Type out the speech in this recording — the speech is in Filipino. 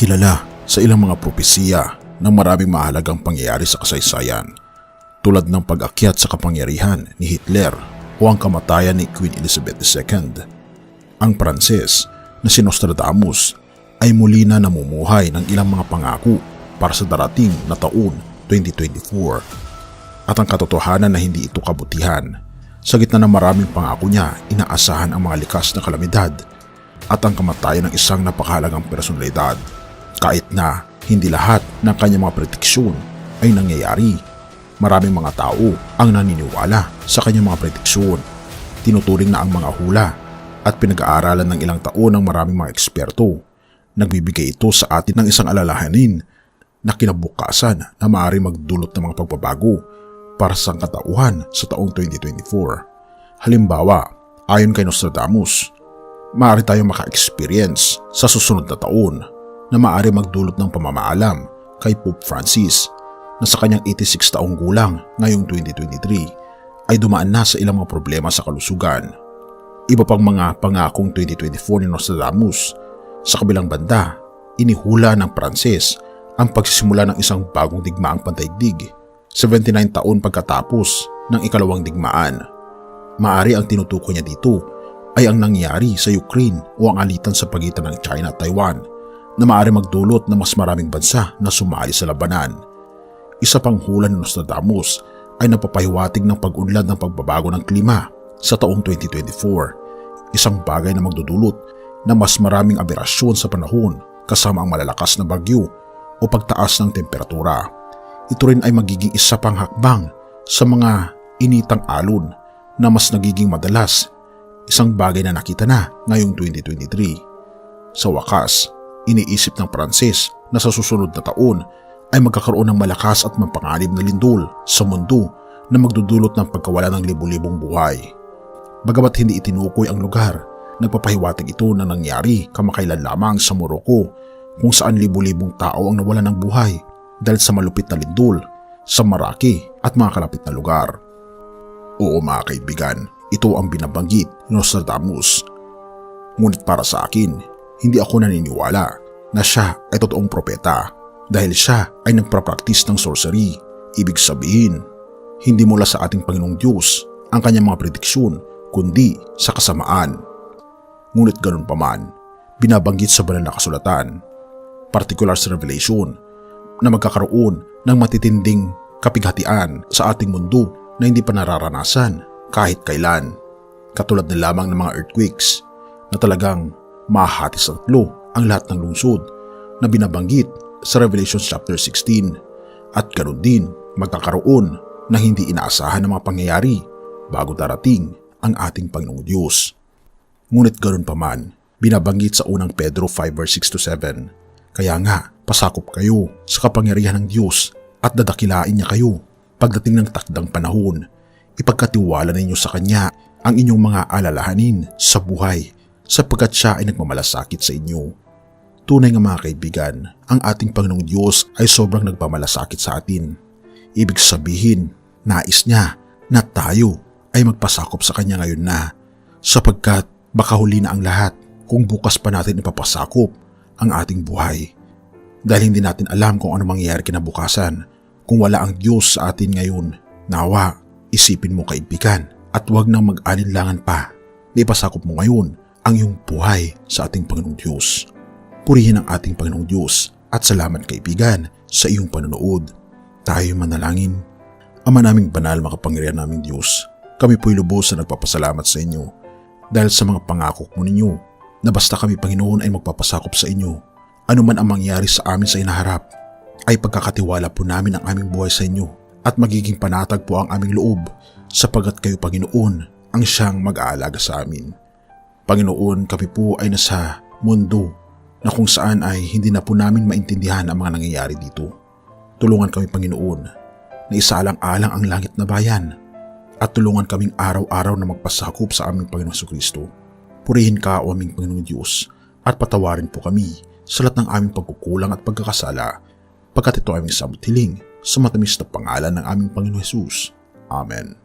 Kilala sa ilang mga propesiya ng maraming mahalagang pangyayari sa kasaysayan, tulad ng pag-akyat sa kapangyarihan ni Hitler o ang kamatayan ni Queen Elizabeth II. Ang Pranses na si Nostradamus ay muli na namumuhay ng ilang mga pangako para sa darating na taon 2024. At ang katotohanan na hindi ito kabutihan, sa gitna ng maraming pangako niya, inaasahan ang mga likas na kalamidad at ang kamatayan ng isang napakahalagang personalidad. Kahit na hindi lahat ng kanyang mga prediksyon ay nangyayari, maraming mga tao ang naniniwala sa kanyang mga prediksyon. Tinuturing na ang mga hula at pinag-aaralan ng ilang taon ng maraming mga eksperto. Nagbibigay ito sa atin ng isang alalahanin na kinabukasan na maaari magdulot ng mga pagbabago para sa katauhan sa taong 2024. Halimbawa, ayon kay Nostradamus, maaari tayong maka-experience sa susunod na taon na maaari magdulot ng pamamaalam kay Pope Francis na sa kanyang 86 taong gulang ngayong 2023 ay dumaan na sa ilang mga problema sa kalusugan. Iba pang mga pangakong 2024 ni Nostradamus. Sa kabilang banda, inihula ng Pranses ang pagsisimula ng isang bagong digmaang pandaigdig 79 taon pagkatapos ng ikalawang digmaan. Maaari ang tinutukoy niya dito ay ang nangyari sa Ukraine o ang alitan sa pagitan ng China at Taiwan na maaari magdulot ng mas maraming bansa na sumali sa labanan. Isa pang hula ni Nostradamus ay napapahiwatig ng pag-unlad ng pagbabago ng klima sa taong 2024, isang bagay na magdudulot ng mas maraming aberasyon sa panahon kasama ang malalakas na bagyo o pagtaas ng temperatura. Ito rin ay magiging isa pang hakbang sa mga initang alon na mas nagiging madalas, isang bagay na nakita na ngayong 2023. Sa wakas, iniisip ng Pranses na sa susunod na taon ay magkakaroon ng malakas at mapanganib na lindol sa mundo na magdudulot ng pagkawala ng libu-libong buhay. Bagamat hindi itinukoy ang lugar, nagpapahiwatig ito na nangyari kamakailan lamang sa Morocco kung saan libu-libong tao ang nawalan ng buhay dahil sa malupit na lindol sa Maraki at mga kalapit na lugar. Oo mga kaibigan, ito ang binabanggit ni Nostradamus. Ngunit para sa akin, hindi ako naniniwala na siya ay totoong propeta dahil siya ay nagprapraktis ng sorcery. Ibig sabihin, hindi mula sa ating Panginoong Diyos ang kanyang mga prediksyon kundi sa kasamaan. Ngunit ganun pa man, binabanggit sa banal na kasulatan, partikular sa Revelation, na magkakaroon ng matitinding kapighatian sa ating mundo na hindi pa nararanasan kahit kailan. Katulad na lamang ng mga earthquakes na talagang mahati sa tatlo ang lahat ng lungsod na binabanggit sa Revelation chapter 16, at ganoon din magkakaroon ng hindi inaasahan na mga pangyayari bago darating ang ating Panginoong Diyos. Ngunit ganoon pa man, binabanggit sa unang Pedro 5 verse 6-7, kaya nga pasakop kayo sa kapangyarihan ng Diyos at dadakilain niya kayo pagdating ng takdang panahon. Ipagkatiwala ninyo sa Kanya ang inyong mga alalahanin sa buhay sapagkat siya ay nagmamalasakit sa inyo. Tunay nga mga kaibigan, ang ating Panginoong Diyos ay sobrang nagmamalasakit sa atin. Ibig sabihin, nais niya na tayo ay magpasakop sa Kanya ngayon na, sapagkat baka huli na ang lahat kung bukas pa natin ipapasakop ang ating buhay. Dahil hindi natin alam kung ano mangyayari kinabukasan kung wala ang Diyos sa atin ngayon. Nawa, isipin mo kaibigan at huwag nang mag-alinlangan pa na ipasakop mo ngayon ang iyong buhay sa ating Panginoong Diyos. Purihin ang ating Panginoong Diyos at salamat kaibigan sa iyong panonood. Tayo manalangin. Ama naming banal, makapangyarihan naming Diyos, kami po'y lubos na nagpapasalamat sa inyo dahil sa mga pangako mo ninyo na basta kami Panginoon ay magpapasakop sa inyo. Ano man ang mangyari sa amin sa inaharap, ay pagkakatiwala po namin ang aming buhay sa inyo at magiging panatag po ang aming loob sapagkat kayo Panginoon ang siyang mag-aalaga sa amin. Panginoon, kami po ay nasa mundo na kung saan ay hindi na po namin maintindihan ang mga nangyayari dito. Tulungan kami Panginoon na isaalang-alang ang langit na bayan at tulungan kaming araw-araw na magpasakop sa aming Panginoong Jesucristo. Purihin ka o aming Panginoong Diyos at patawarin po kami sa lahat ng aming pagkukulang at pagkakasala pagkat ito aming samot hiling sa matamis na pangalan ng aming Panginoong Jesus. Amen.